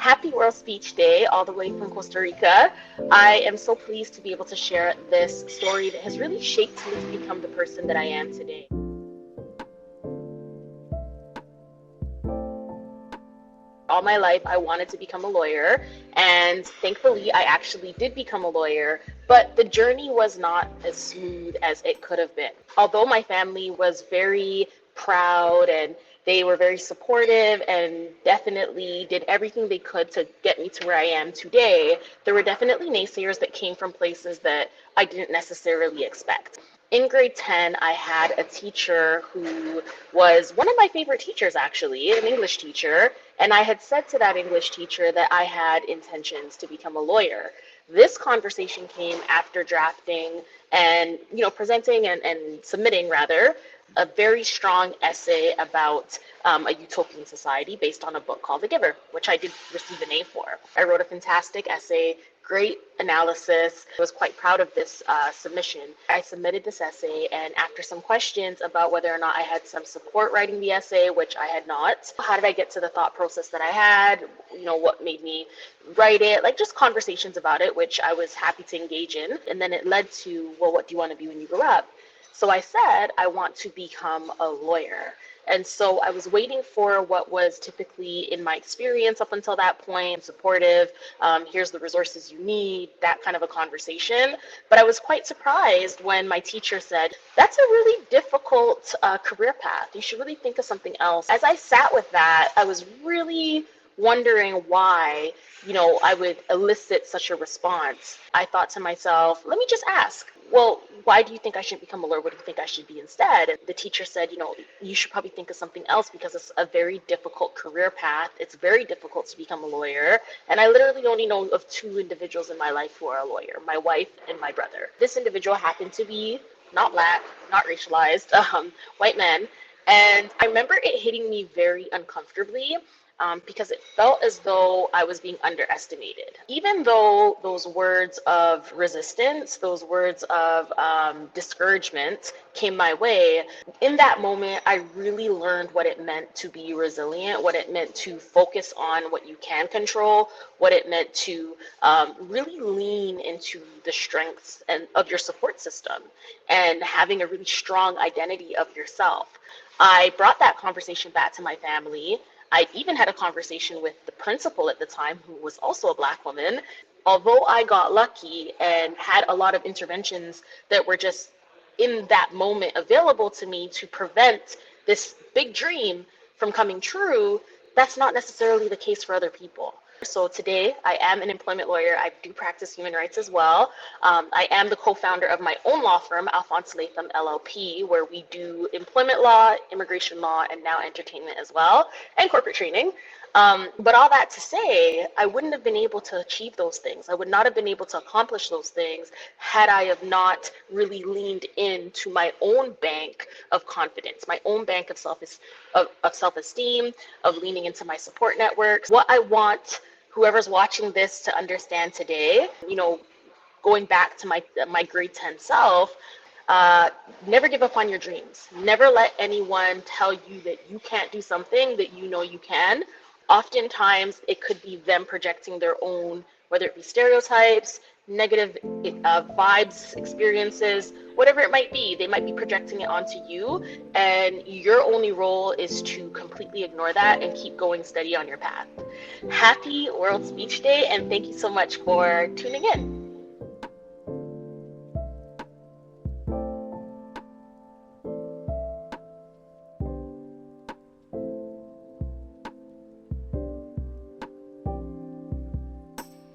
Happy World Speech Day, all the way from Costa Rica. I am so pleased to be able to share this story that has really shaped me to become the person that I am today. All my life, I wanted to become a lawyer, and thankfully, I actually did become a lawyer, but the journey was not as smooth as it could have been. Although my family was very proud and they were very supportive and definitely did everything they could to get me to where I am today, there were definitely naysayers that came from places that I didn't necessarily expect. In grade 10, I had a teacher who was one of my favorite teachers, actually, an English teacher, and I had said to that English teacher that I had intentions to become a lawyer. This conversation came after drafting and, presenting and submitting, rather, a very strong essay about a utopian society based on a book called The Giver, which I did receive an A for. I wrote a fantastic essay, great analysis. I was quite proud of this submission. I submitted this essay, and after some questions about whether or not I had some support writing the essay, which I had not, how did I get to the thought process that I had, what made me write it, like just conversations about it, which I was happy to engage in. And then it led to, well, what do you want to be when you grow up? So I said, I want to become a lawyer. And so I was waiting for what was typically in my experience up until that point, supportive, here's the resources you need, that kind of a conversation. But I was quite surprised when my teacher said, that's a really difficult career path. You should really think of something else. As I sat with that, I was really wondering why, I would elicit such a response. I thought to myself, let me just ask, well, why do you think I should become a lawyer? What do you think I should be instead? And the teacher said, you should probably think of something else because it's a very difficult career path. It's very difficult to become a lawyer. And I literally only know of two individuals in my life who are a lawyer, my wife and my brother. This individual happened to be not Black, not racialized, white man. And I remember it hitting me very uncomfortably. Because it felt as though I was being underestimated. Even though those words of resistance, those words of discouragement came my way, in that moment, I really learned what it meant to be resilient, what it meant to focus on what you can control, what it meant to really lean into the strengths of your support system and having a really strong identity of yourself. I brought that conversation back to my family. I even had a conversation with the principal at the time, who was also a Black woman. Although I got lucky and had a lot of interventions that were just in that moment available to me to prevent this big dream from coming true, that's not necessarily the case for other people. So today, I am an employment lawyer. I do practice human rights as well. I am the co-founder of my own law firm, Alphonse Latham LLP, where we do employment law, immigration law, and now entertainment as well, and corporate training. But all that to say, I wouldn't have been able to achieve those things. I would not have been able to accomplish those things had I have not really leaned into my own bank of confidence, my own bank of self-esteem, of leaning into my support networks. What I want whoever's watching this to understand today, going back to my grade 10 self, never give up on your dreams. Never let anyone tell you that you can't do something that you can. Oftentimes, it could be them projecting their own, whether it be stereotypes, negative vibes, experiences, whatever it might be. They might be projecting it onto you, and your only role is to completely ignore that and keep going steady on your path. Happy World Speech Day, and thank you so much for tuning in.